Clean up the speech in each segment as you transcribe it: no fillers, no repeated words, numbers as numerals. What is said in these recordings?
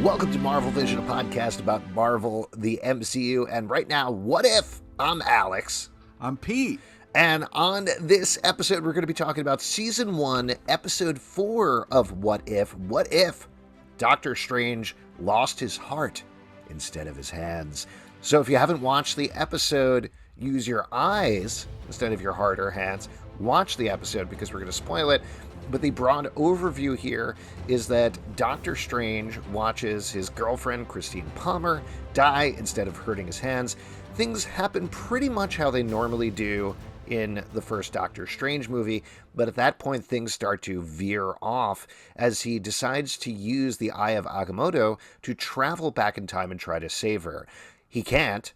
Welcome to Marvel Vision, a podcast about Marvel, the MCU, and right now, What If? I'm Alex. I'm Pete. And on this episode, we're going to be talking about Season 1, Episode 4 of What If? What if Doctor Strange lost his heart instead of his hands? So if you haven't watched the episode, use your eyes instead of your heart or hands. Watch the episode because we're going to spoil it. But the broad overview here is that Doctor Strange watches his girlfriend, Christine Palmer, die instead of hurting his hands. Things happen pretty much how they normally do in the first Doctor Strange movie, but at that point things start to veer off as he decides to use the Eye of Agamotto to travel back in time and try to save her. He can't.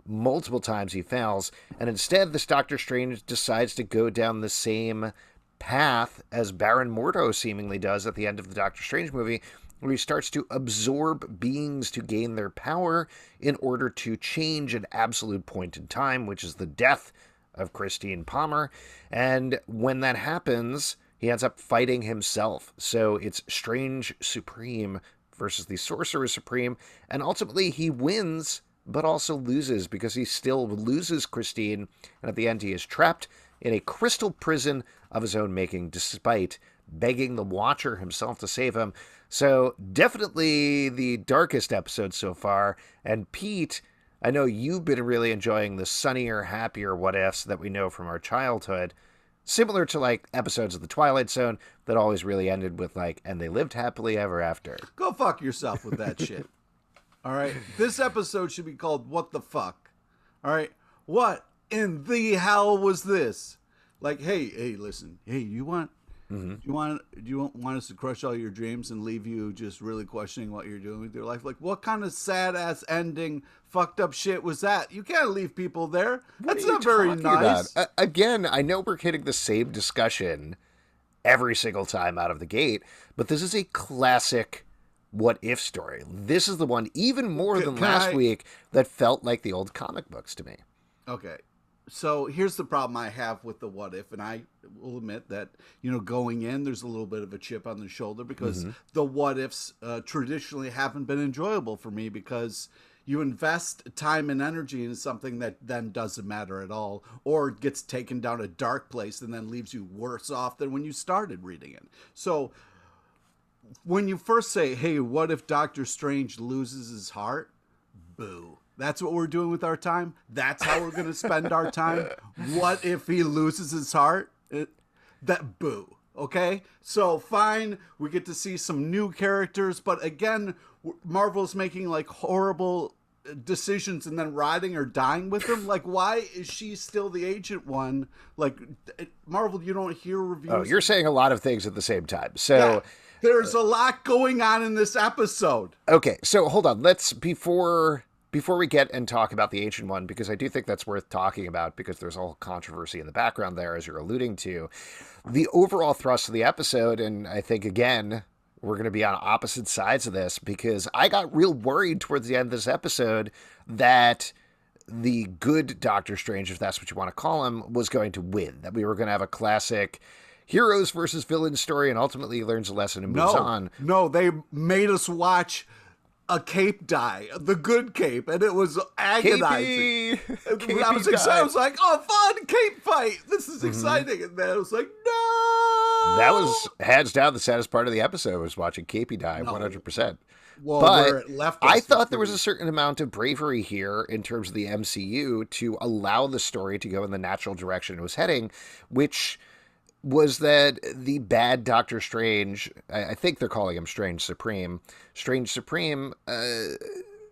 Multiple times he fails, and instead this Doctor Strange decides to go down the same path as Baron Mordo seemingly does at the end of the Doctor Strange movie, where he starts to absorb beings to gain their power in order to change an absolute point in time, which is the death of Christine Palmer. And when that happens, he ends up fighting himself. So it's Strange Supreme versus the Sorcerer Supreme, and ultimately he wins, but also loses because he still loses Christine, and at the end he is trapped in a crystal prison of his own making, despite begging the Watcher himself to save him. So definitely the darkest episode so far. And Pete, I know you've been really enjoying the sunnier, happier what-ifs that we know from our childhood, similar to like episodes of The Twilight Zone that always really ended with like, and they lived happily ever after. Go fuck yourself with that shit. All right? This episode should be called What the Fuck? All right? What in the hell was this? Like, hey, listen. Hey, you want us to crush all your dreams and leave you just really questioning what you're doing with your life? Like, what kind of sad ass ending, fucked up shit was that? You can't leave people there. That's not very nice. Again, I know we're hitting the same discussion every single time out of the gate, but this is a classic what if story. This is the one, even more than last week, that felt like the old comic books to me. Okay. So here's the problem I have with the what if, and I will admit that, going in, there's a little bit of a chip on the shoulder because the what ifs traditionally haven't been enjoyable for me because you invest time and energy in something that then doesn't matter at all or gets taken down a dark place and then leaves you worse off than when you started reading it. So when you first say, hey, what if Doctor Strange loses his heart? Boo. That's what we're doing with our time? That's how we're going to spend our time? What if he loses his heart? Boo. Okay? So fine, we get to see some new characters, but again, Marvel's making like horrible decisions and then riding or dying with them. Like, why is she still the Agent One? Like, Marvel, you don't hear reviews. Oh, you're saying a lot of things at the same time. So yeah, there's a lot going on in this episode. Okay, so hold on. Let's, before we get and talk about the Ancient One, because I do think that's worth talking about because there's a whole controversy in the background there, as you're alluding to. The overall thrust of the episode, and I think, again, we're going to be on opposite sides of this because I got real worried towards the end of this episode that the good Doctor Strange, if that's what you want to call him, was going to win, that we were going to have a classic heroes versus villains story, and ultimately he learns a lesson and moves on. No, they made us watch a cape die, the good cape, and it was agonizing. I was excited. I was like, oh, fun, cape fight. This is exciting. And then I was like, no. That was hands down the saddest part of the episode, was watching Capey die, 100%. Well, but where it left us, I thought there was a certain amount of bravery here in terms of the MCU to allow the story to go in the natural direction it was heading, which was that the bad Doctor Strange, I think they're calling him Strange Supreme,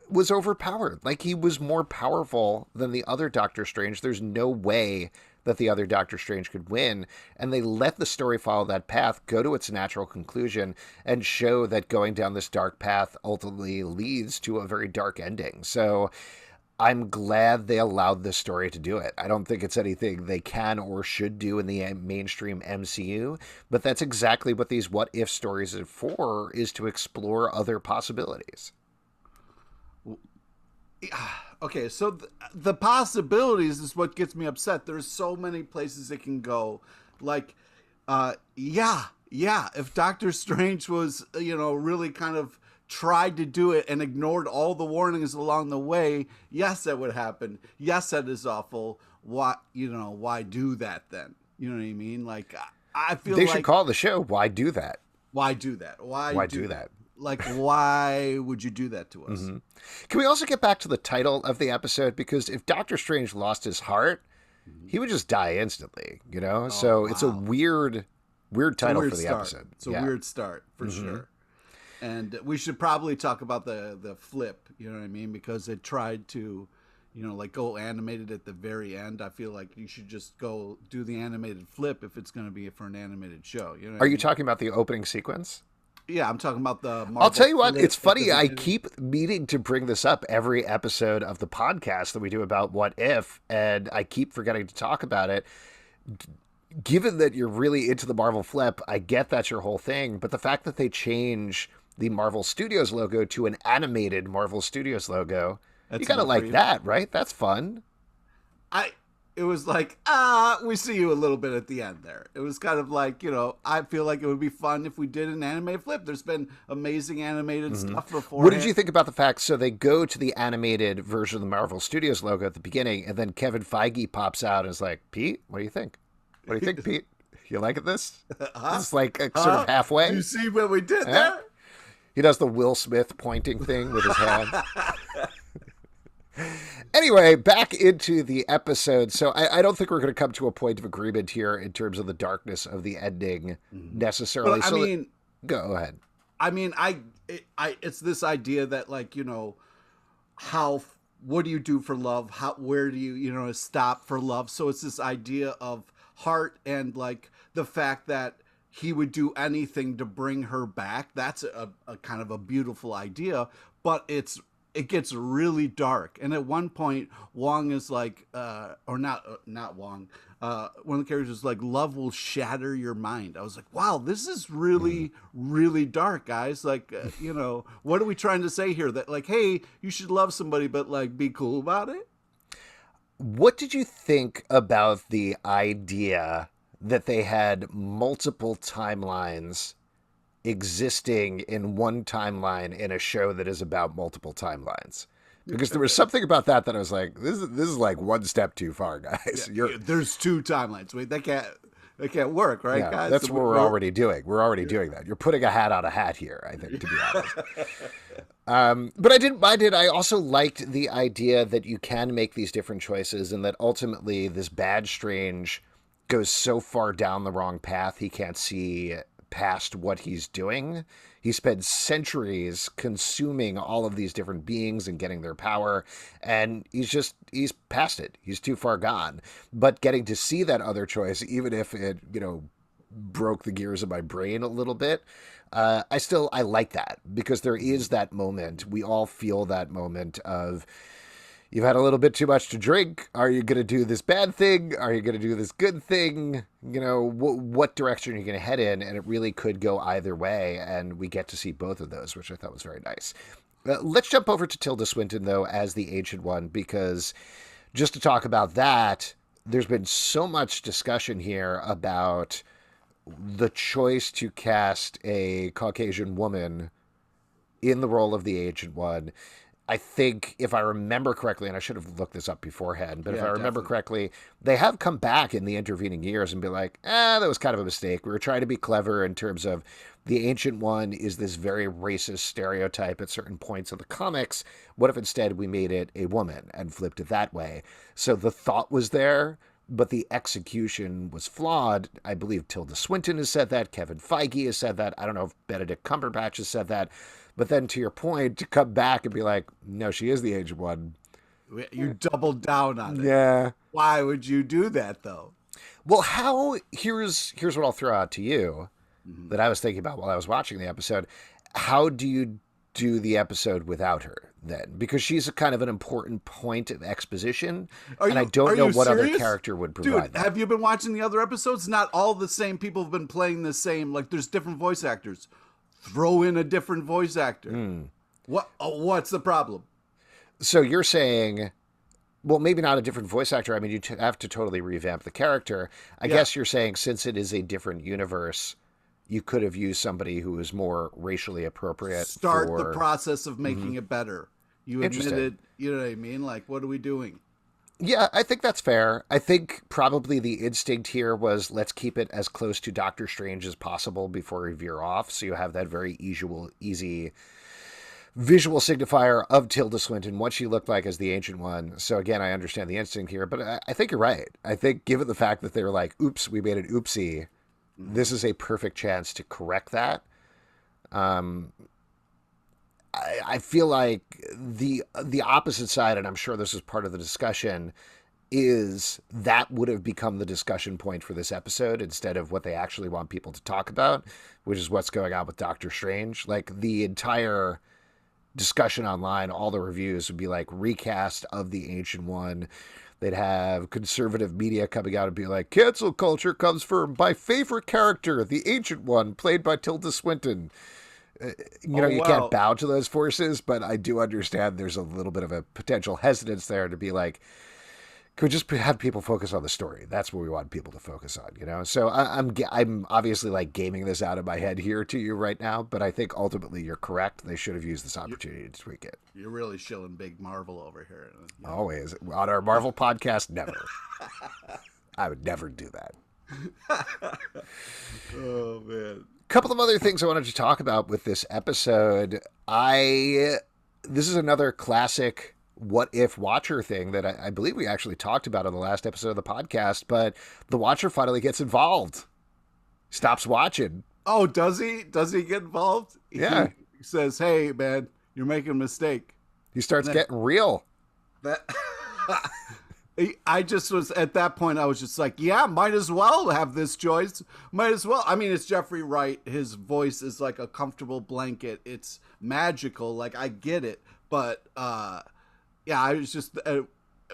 was overpowered. Like, he was more powerful than the other Doctor Strange. There's no way that the other Doctor Strange could win. And they let the story follow that path, go to its natural conclusion, and show that going down this dark path ultimately leads to a very dark ending. So I'm glad they allowed this story to do it. I don't think it's anything they can or should do in the mainstream MCU, but that's exactly what these what-if stories are for, is to explore other possibilities. Okay, so the possibilities is what gets me upset. There's so many places it can go. Like, if Doctor Strange was, really kind of tried to do it and ignored all the warnings along the way, yes, that would happen. Yes, that is awful. Why, why do that then? You know what I mean? Like, I feel they like should call the show "Why Do That." Why do that? Why do that? Like, why would you do that to us? Mm-hmm. Can we also get back to the title of the episode? Because if Doctor Strange lost his heart, he would just die instantly, so it's a weird title for the episode. It's a weird start for sure. And we should probably talk about the flip, you know what I mean? Because it tried to, like go animated at the very end. I feel like you should just go do the animated flip if it's going to be for an animated show. Are you talking about the opening sequence? Yeah, I'm talking about the Marvel. I'll tell you what, it's funny. I keep meaning to bring this up every episode of the podcast that we do about What If, and I keep forgetting to talk about it. Given that you're really into the Marvel flip, I get that's your whole thing, but the fact that they change the Marvel Studios logo to an animated Marvel Studios logo, you gotta like that, right? That's fun. It was like, we see you a little bit at the end there. It was kind of like, I feel like it would be fun if we did an animated flip. There's been amazing animated stuff before. What did you think about the fact, so they go to the animated version of the Marvel Studios logo at the beginning, and then Kevin Feige pops out and is like, Pete, what do you think? What do you think, Pete? You liking this? It's like sort of halfway. You see what we did there? He does the Will Smith pointing thing with his hand. Anyway, back into the episode. So I don't think we're going to come to a point of agreement here in terms of the darkness of the ending necessarily. But, go ahead. I mean, it's this idea that, like, what do you do for love? Where do you, stop for love? So it's this idea of heart and, like, the fact that he would do anything to bring her back. That's a kind of a beautiful idea, but it gets really dark. And at one point, Wong is like, or not Wong. One of the characters is like, love will shatter your mind. I was like, wow, this is really, really dark, guys. Like, what are we trying to say here? That, like, hey, you should love somebody, but, like, be cool about it. What did you think about the idea that they had multiple timelines existing in one timeline in a show that is about multiple timelines? Because there was something about that I was like, this is like one step too far, guys. There's two timelines. Wait, that can't work, right, guys? That's what we're already doing. We're already doing that. You're putting a hat on a hat here, I think, to be honest. But I didn't mind it. I also liked the idea that you can make these different choices, and that ultimately this bad Strange goes so far down the wrong path he can't see past what he's doing. He spends centuries consuming all of these different beings and getting their power, and he's past it. He's too far gone. But getting to see that other choice, even if it, broke the gears of my brain a little bit, I like that, because there is that moment. We all feel that moment of, you've had a little bit too much to drink. Are you going to do this bad thing? Are you going to do this good thing? What direction are you going to head in? And it really could go either way. And we get to see both of those, which I thought was very nice. Let's jump over to Tilda Swinton, though, as the Ancient One, because just to talk about that, there's been so much discussion here about the choice to cast a Caucasian woman in the role of the Ancient One. I think, if I remember correctly, and I should have looked this up beforehand, but if I remember correctly, they have come back in the intervening years and be like, that was kind of a mistake. We were trying to be clever in terms of the Ancient One is this very racist stereotype at certain points of the comics. What if instead we made it a woman and flipped it that way? So the thought was there, but the execution was flawed. I believe Tilda Swinton has said that. Kevin Feige has said that. I don't know if Benedict Cumberbatch has said that. But then, to your point, to come back and be like, no, she is the Ancient One. You doubled down on it. Yeah. Why would you do that, though? Well, here's what I'll throw out to you that I was thinking about while I was watching the episode. How do you do the episode without her then? Because she's a kind of an important point of exposition, and I don't know what other character would provide that. Have you been watching the other episodes? Not all the same people have been playing the same. Like, there's different voice actors. Throw in a different voice actor. What's the problem? So you're saying, well, maybe not a different voice actor. I mean, you have to totally revamp the character. I guess you're saying, since it is a different universe, you could have used somebody who was more racially appropriate. Start the process of making it better. You Interesting. admitted, you know what I mean? Like, what are we doing? Yeah, I think that's fair. I think probably the instinct here was let's keep it as close to Doctor Strange as possible before we veer off. So you have that very easy visual signifier of Tilda Swinton, what she looked like as the Ancient One. So again, I understand the instinct here, but I think you're right. I think given the fact that they were like, oops, we made an oopsie, this is a perfect chance to correct that. I feel like the opposite side, and I'm sure this is part of the discussion, is that would have become the discussion point for this episode instead of what they actually want people to talk about, which is what's going on with Doctor Strange. Like the entire discussion online, all the reviews would be like recast of the Ancient One. They'd have conservative media coming out and be like, cancel culture comes from my favorite character, the Ancient One, played by Tilda Swinton. You can't bow to those forces, but I do understand there's a little bit of a potential hesitance there to be like, could we just have people focus on the story? That's what we want people to focus on, you know? So I'm obviously like gaming this out of my head here to you right now, but I think ultimately you're correct. They should have used this opportunity to tweak it. You're really shilling big Marvel over here. Always. On our Marvel podcast, never. I would never do that. Oh, man. Couple of other things I wanted to talk about with this episode. This is another classic what if Watcher thing that I believe we actually talked about on the last episode of the podcast, but the Watcher finally gets involved. Stops watching. Oh, does he? Does he get involved? Yeah. He says, hey, man, you're making a mistake. He starts getting real. That I just was at that point. I was just like, yeah, might as well have this choice. Might as well. I mean, it's Jeffrey Wright. His voice is like a comfortable blanket. It's magical. Like I get it, but yeah, I was just.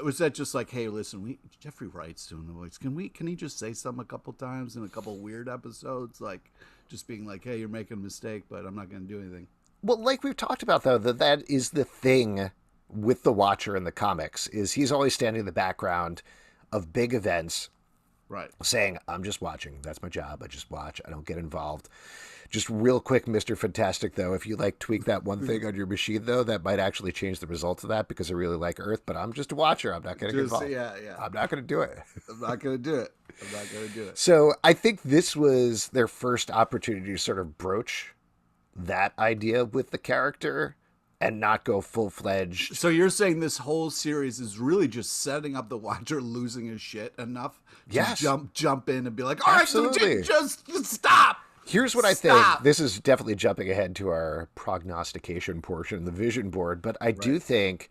Was that just like, hey, listen, Jeffrey Wright's doing the voice. Can he just say something a couple times in a couple weird episodes, like just being like, hey, you're making a mistake, but I'm not going to do anything. Well, like we've talked about though, that is the thing with the Watcher in the comics is he's always standing in the background of big events, right? Saying, I'm just watching. That's my job. I just watch. I don't get involved. Just real quick, Mr. Fantastic, though, if you like tweak that one thing on your machine, though, that might actually change the results of that because I really like Earth, but I'm just a watcher. I'm not going to get involved. Yeah. I'm not going to do it. I'm not going to do it. So I think this was their first opportunity to sort of broach that idea with the character and not go full-fledged. So you're saying this whole series is really just setting up the Watcher losing his shit enough to jump in and be like, all right, just stop. Here's what I think. This is definitely jumping ahead to our prognostication portion, the vision board, but I do think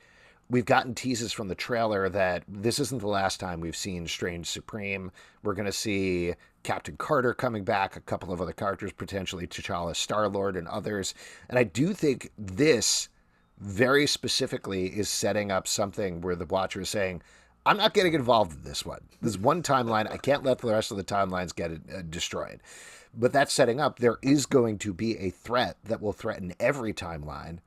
we've gotten teases from the trailer that this isn't the last time we've seen Strange Supreme. We're going to see Captain Carter coming back, a couple of other characters, potentially T'Challa, Star-Lord, and others. And I do think this very specifically is setting up something where the Watcher is saying, I'm not getting involved in this one. This one timeline. I can't let the rest of the timelines get destroyed. But that's setting up there is going to be a threat that will threaten every timeline.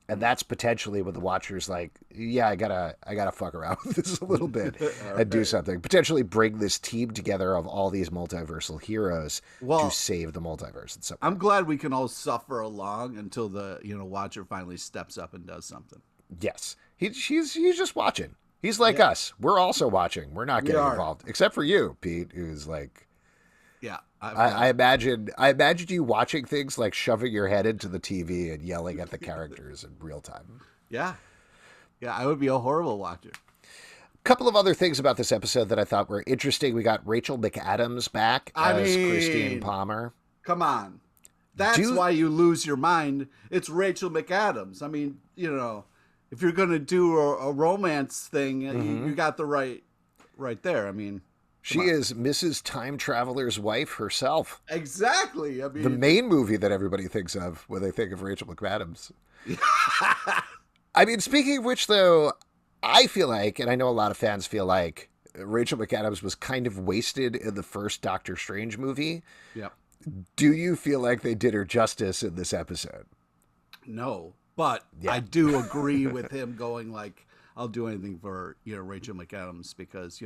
And that's potentially what the Watcher's like, yeah, I gotta fuck around with this a little bit and do something. Potentially bring this team together of all these multiversal heroes to save the multiverse. I'm glad we can all suffer along until the Watcher finally steps up and does something. Yes. He's just watching. He's like us. We're also watching. We're not getting involved. Except for you, Pete, who's like... Yeah. I imagine you watching things like shoving your head into the TV and yelling at the characters in real time. Yeah. Yeah, I would be a horrible watcher. A couple of other things about this episode that I thought were interesting. We got Rachel McAdams back as Christine Palmer. Come on. That's why you lose your mind. It's Rachel McAdams. I mean, if you're going to do a romance thing, you got the right there. I mean... She is Mrs. Time Traveler's wife herself. Exactly. I mean, the main movie that everybody thinks of when they think of Rachel McAdams. I mean, speaking of which, though, I feel like, and I know a lot of fans feel like, Rachel McAdams was kind of wasted in the first Doctor Strange movie. Yeah. Do you feel like they did her justice in this episode? No, but I do agree with him going like, I'll do anything for, Rachel McAdams because,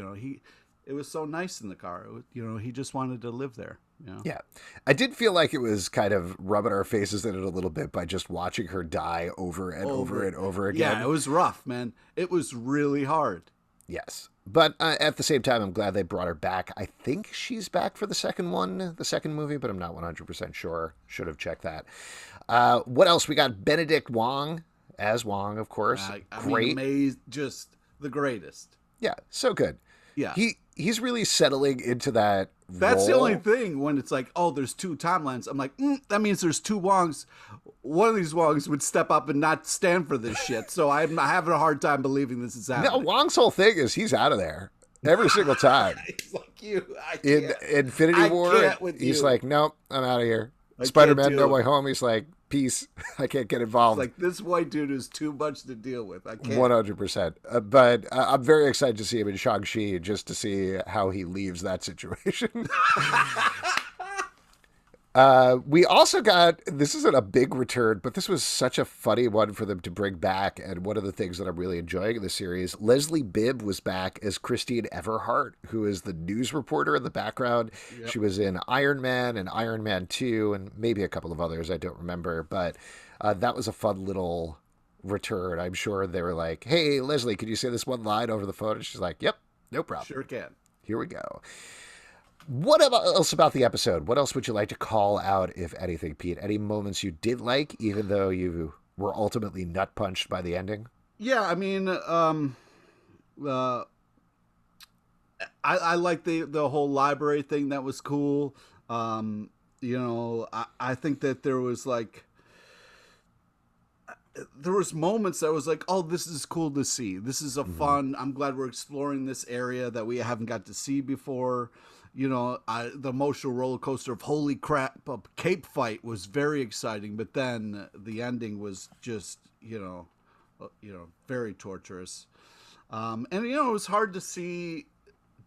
it was so nice in the car. He just wanted to live there. Yeah. I did feel like it was kind of rubbing our faces in it a little bit by just watching her die over and over and over again. Yeah, it was rough, man. It was really hard. Yes. But at the same time, I'm glad they brought her back. I think she's back for the second movie, but I'm not 100% sure. Should have checked that. What else? We got Benedict Wong as Wong, of course. Great. Amazing. Just the greatest. Yeah, so good. Yeah. He's really settling into that That's role. the only thing when it's like, oh, there's two timelines. I'm like, that means there's two Wongs. One of these Wongs would step up and not stand for this shit. So I'm having a hard time believing this is happening. No, Wong's whole thing is he's out of there every single time. He's like, in Infinity War, he's like, nope, I'm out of here. Spider-Man No Way Home, he's like, peace. I can't get involved. It's like, this white dude is too much to deal with. I can't. 100%. But I'm very excited to see him in Shang-Chi just to see how he leaves that situation. We also got, this isn't a big return, but this was such a funny one for them to bring back. And one of the things that I'm really enjoying in the series, Leslie Bibb was back as Christine Everhart, who is the news reporter in the background. Yep. She was in Iron Man and Iron Man 2 and maybe a couple of others. I don't remember, but that was a fun little return. I'm sure they were like, hey, Leslie, could you say this one line over the phone? And she's like, yep, no problem. Sure can. Here we go. What else about the episode? What else would you like to call out, if anything, Pete? Any moments you did like, even though you were ultimately nut punched by the ending? Yeah, I mean, I like the whole library thing. That was cool. I think that there was moments that was like, oh, this is cool to see. This is a fun. I'm glad we're exploring this area that we haven't got to see before. The emotional roller coaster of holy crap, a cape fight was very exciting, but then the ending was just, very torturous. It was hard to see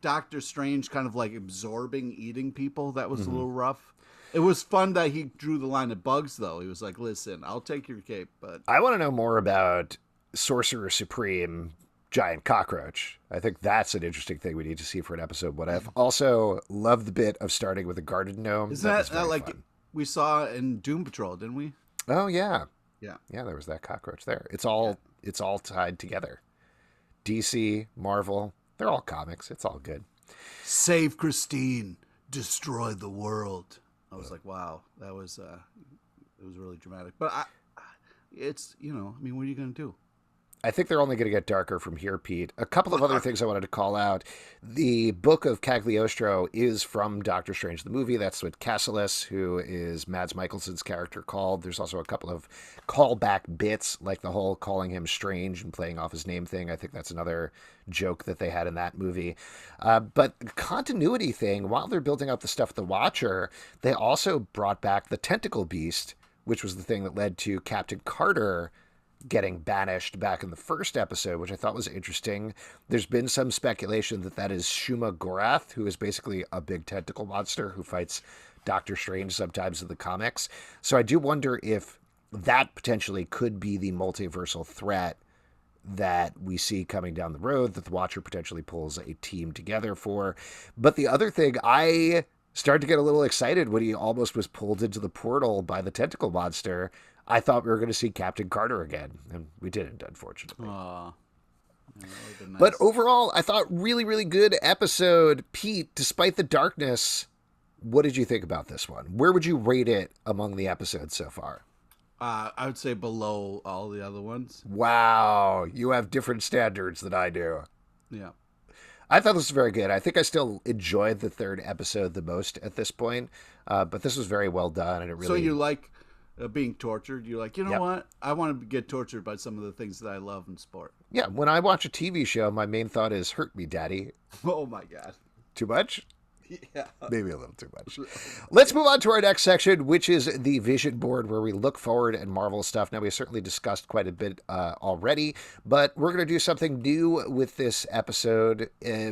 Doctor Strange kind of like absorbing eating people. That was a little rough. It was fun that he drew the line at bugs, though. He was like, listen, I'll take your cape, but I want to know more about Sorcerer Supreme Giant Cockroach. I think that's an interesting thing we need to see for an episode. What I've also loved the bit of starting with a garden gnome. Isn't that like fun. We saw in Doom Patrol, didn't we? Oh yeah. Yeah. Yeah, there was that cockroach there. It's all tied together. DC, Marvel, they're all comics. It's all good. Save Christine, destroy the world. I was like, wow, that was it was really dramatic. But what are you going to do? I think they're only going to get darker from here, Pete. A couple of other things I wanted to call out. The Book of Cagliostro is from Doctor Strange, the movie. That's what Cassilis, who is Mads Mikkelsen's character, called. There's also a couple of callback bits, like the whole calling him Strange and playing off his name thing. I think that's another joke that they had in that movie. But continuity thing, while they're building up the stuff with the Watcher, they also brought back the Tentacle Beast, which was the thing that led to Captain Carter getting banished back in the first episode, which I thought was interesting. There's been some speculation that is Shuma Gorath, who is basically a big tentacle monster who fights Doctor Strange sometimes in the comics. So I do wonder if that potentially could be the multiversal threat that we see coming down the road that the Watcher potentially pulls a team together for. But the other thing, I started to get a little excited when he almost was pulled into the portal by the tentacle monster. I thought we were going to see Captain Carter again, and we didn't, unfortunately. Aww. Yeah, nice. But overall, I thought really, really good episode. Pete, despite the darkness, what did you think about this one? Where would you rate it among the episodes so far? I would say below all the other ones. Wow, you have different standards than I do. Yeah. I thought this was very good. I think I still enjoyed the third episode the most at this point, but this was very well done, and it really... So you like being tortured? You're like, what? I want to get tortured by some of the things that I love in sport. Yeah, when I watch a TV show, my main thought is, hurt me, daddy. Oh, my God. Too much? Yeah. Maybe a little too much. Let's move on to our next section, which is the vision board, where we look forward and Marvel stuff. Now, we certainly discussed quite a bit already, but we're going to do something new with this episode,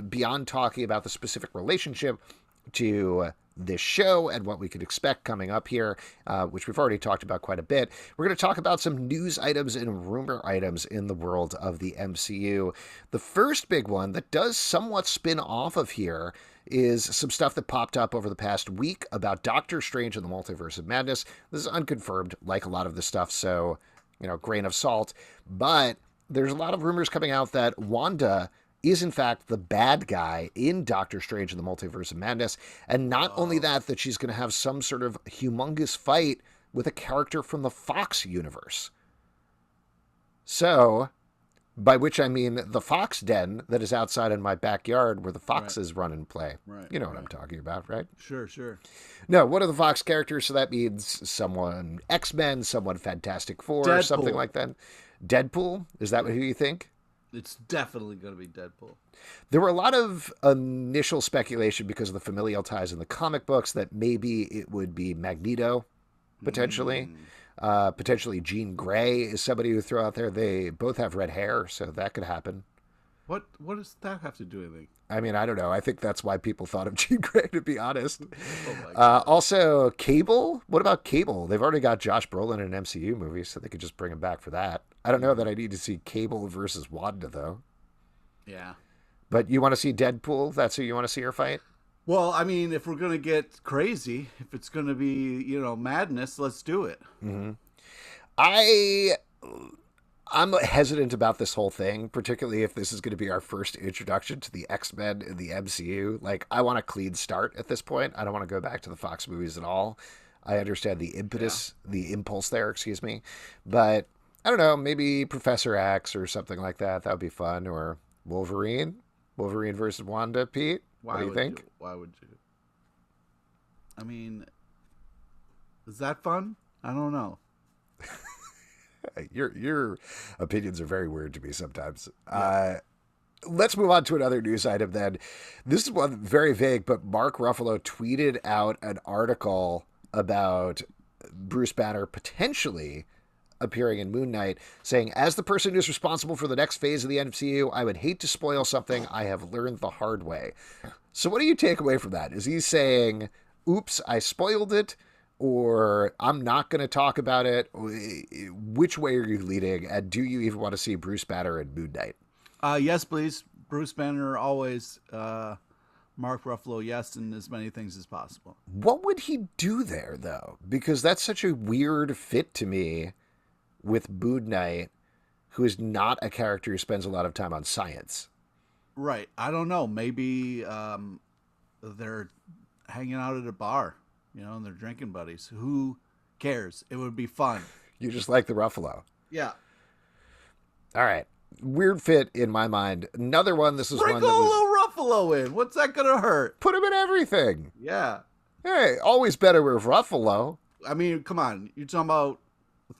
beyond talking about the specific relationship to this show and what we could expect coming up here, which we've already talked about quite a bit. We're going to talk about some news items and rumor items in the world of the MCU. The first big one that does somewhat spin off of here is some stuff that popped up over the past week about Doctor Strange and the Multiverse of Madness. This is unconfirmed, like a lot of the stuff, so, grain of salt. But there's a lot of rumors coming out that Wanda is in fact the bad guy in Doctor Strange and the Multiverse of Madness. And not only that she's going to have some sort of humongous fight with a character from the Fox universe. So, by which I mean the Fox den that is outside in my backyard where the foxes run and play. Right. You know what I'm talking about, right? Sure. No, one of the Fox characters, so that means someone X-Men, someone Fantastic Four, Deadpool. Or something like that. Deadpool? Is that who you think? It's definitely going to be Deadpool. There were a lot of initial speculation because of the familial ties in the comic books that maybe it would be Magneto, potentially. Potentially Jean Grey is somebody who throw out there. They both have red hair, so that could happen. What does that have to do with anything? I mean, I don't know. I think that's why people thought of Jean Grey, to be honest. Oh my God. Also, Cable. What about Cable? They've already got Josh Brolin in an MCU movie, so they could just bring him back for that. I don't know that I need to see Cable versus Wanda, though. Yeah. But you want to see Deadpool? That's who you want to see her fight? Well, I mean, if we're going to get crazy, if it's going to be, madness, let's do it. Mm-hmm. I'm hesitant about this whole thing, particularly if this is going to be our first introduction to the X-Men in the MCU. Like, I want a clean start at this point. I don't want to go back to the Fox movies at all. I understand the the impulse there, excuse me. But, I don't know, maybe Professor X or something like that. That would be fun. Or Wolverine versus Wanda, Pete. What do you think? Why would you? I mean, is that fun? I don't know. Your opinions are very weird to me sometimes. Yeah. Let's move on to another news item then. This is one very vague, but Mark Ruffalo tweeted out an article about Bruce Banner potentially appearing in Moon Knight, saying, as the person who's responsible for the next phase of the MCU, I would hate to spoil something I have learned the hard way. So what do you take away from that? Is he saying, oops, I spoiled it? Or I'm not going to talk about it? Which way are you leading? And do you even want to see Bruce Banner in Moon Knight? Yes, please. Bruce Banner, always. Mark Ruffalo, yes, and as many things as possible. What would he do there, though? Because that's such a weird fit to me with Moon Knight, who is not a character who spends a lot of time on science. Right. I don't know. Maybe they're hanging out at a bar. And they're drinking buddies. Who cares? It would be fun. You just like the Ruffalo. Yeah. All right. Weird fit in my mind. Another one. This is Sprinkle one that was... a little Ruffalo in. What's that going to hurt? Put him in everything. Yeah. Hey, always better with Ruffalo. I mean, come on. You're talking about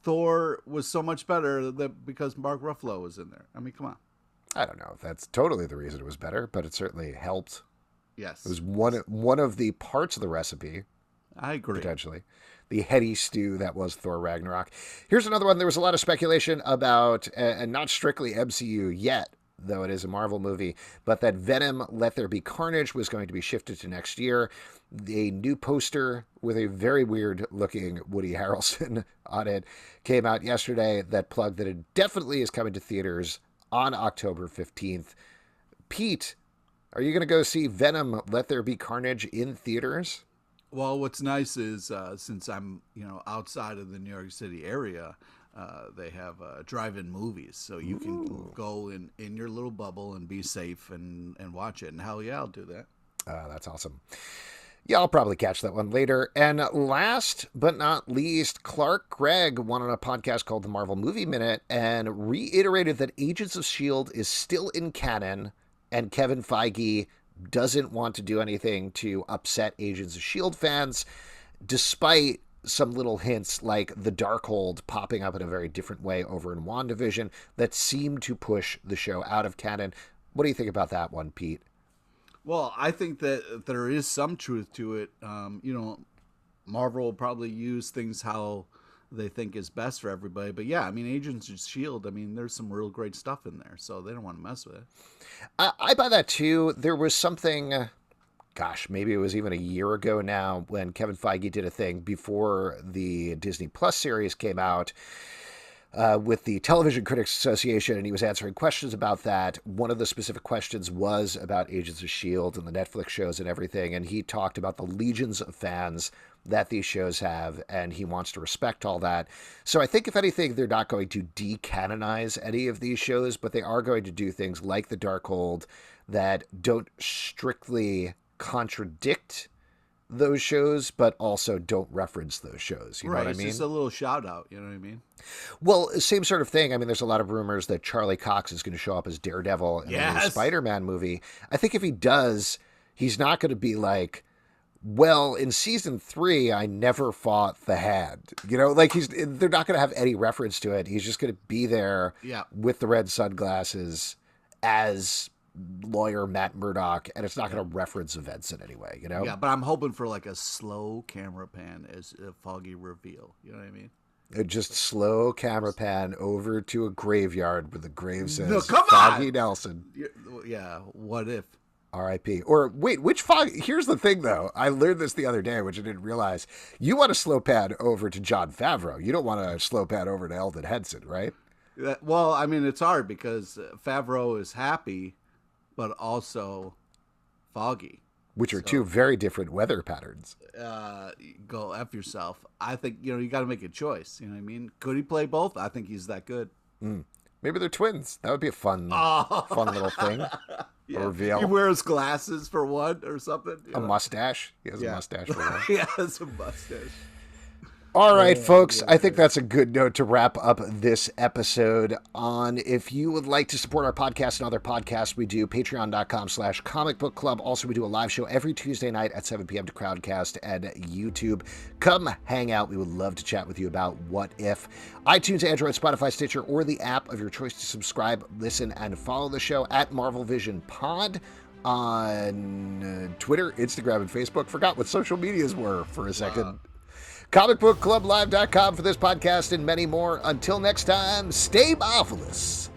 Thor was so much better because Mark Ruffalo was in there. I mean, come on. I don't know if that's totally the reason it was better, but it certainly helped. Yes. It was one of the parts of the recipe. I agree. Potentially. The heady stew that was Thor Ragnarok. Here's another one. There was a lot of speculation about, and not strictly MCU yet, though it is a Marvel movie, but that Venom Let There Be Carnage was going to be shifted to next year. A new poster with a very weird looking Woody Harrelson on it came out yesterday that plugged that it definitely is coming to theaters on October 15th. Pete, are you going to go see Venom Let There Be Carnage in theaters? Well, what's nice is since I'm, outside of the New York City area, they have drive-in movies, so you can go in your little bubble and be safe and watch it. And hell yeah, I'll do that. That's awesome. Yeah, I'll probably catch that one later. And last but not least, Clark Gregg went on a podcast called The Marvel Movie Minute and reiterated that Agents of S.H.I.E.L.D. is still in canon, and Kevin Feige doesn't want to do anything to upset Agents of S.H.I.E.L.D. fans, despite some little hints like the Darkhold popping up in a very different way over in WandaVision that seem to push the show out of canon. What do you think about that one, Pete? Well, I think that there is some truth to it. Marvel will probably use things how they think is best for everybody. But yeah, I mean, Agents of S.H.I.E.L.D., there's some real great stuff in there, so they don't want to mess with it. I buy that too. There was something gosh, maybe it was even a year ago now when Kevin Feige did a thing before the Disney Plus series came out with the Television Critics Association, and he was answering questions about that. One of the specific questions was about Agents of S.H.I.E.L.D. and the Netflix shows and everything, and he talked about the legions of fans that these shows have, and he wants to respect all that. So I think, if anything, they're not going to decanonize any of these shows, but they are going to do things like the Darkhold that don't strictly contradict those shows, but also don't reference those shows. You know what I mean? It's just a little shout out. You know what I mean? Well, same sort of thing. I mean, there's a lot of rumors that Charlie Cox is going to show up as Daredevil in the new Spider-Man movie. I think if he does, he's not going to be like, well, in season 3, I never fought the Hand. You know, like they're not going to have any reference to it. He's just going to be there with the red sunglasses as lawyer Matt Murdock, and it's not going to reference events in any way, you know? Yeah, but I'm hoping for like a slow camera pan as a Foggy reveal. You know what I mean? Just slow camera pan over to a graveyard where the grave says, no, come Foggy on! Nelson. Yeah, what if? R.I.P. Or wait, which Foggy? Here's the thing, though. I learned this the other day, which I didn't realize. You want to slow pan over to Jon Favreau. You don't want to slow pan over to Eldon Henson, right? Well, I mean, it's hard because Favreau is happy, but also Foggy. Which are two very different weather patterns. Go F yourself. I think, you got to make a choice. You know what I mean? Could he play both? I think he's that good. Maybe they're twins. That would be a fun little thing. Yeah. Reveal. He wears glasses for one or something. A mustache. He has a mustache for one. He has a mustache. All right, folks, I think that's a good note to wrap up this episode on. If you would like to support our podcast and other podcasts we do, patreon.com/Comic Book Club. Also, we do a live show every Tuesday night at 7 p.m. to Crowdcast and YouTube. Come hang out. We would love to chat with you about What If. iTunes, Android, Spotify, Stitcher, or the app of your choice to subscribe, listen, and follow the show at Marvel Vision Pod on Twitter, Instagram, and Facebook. Forgot what social medias were for a second. ComicBookClubLive.com for this podcast and many more. Until next time, stay marvelous.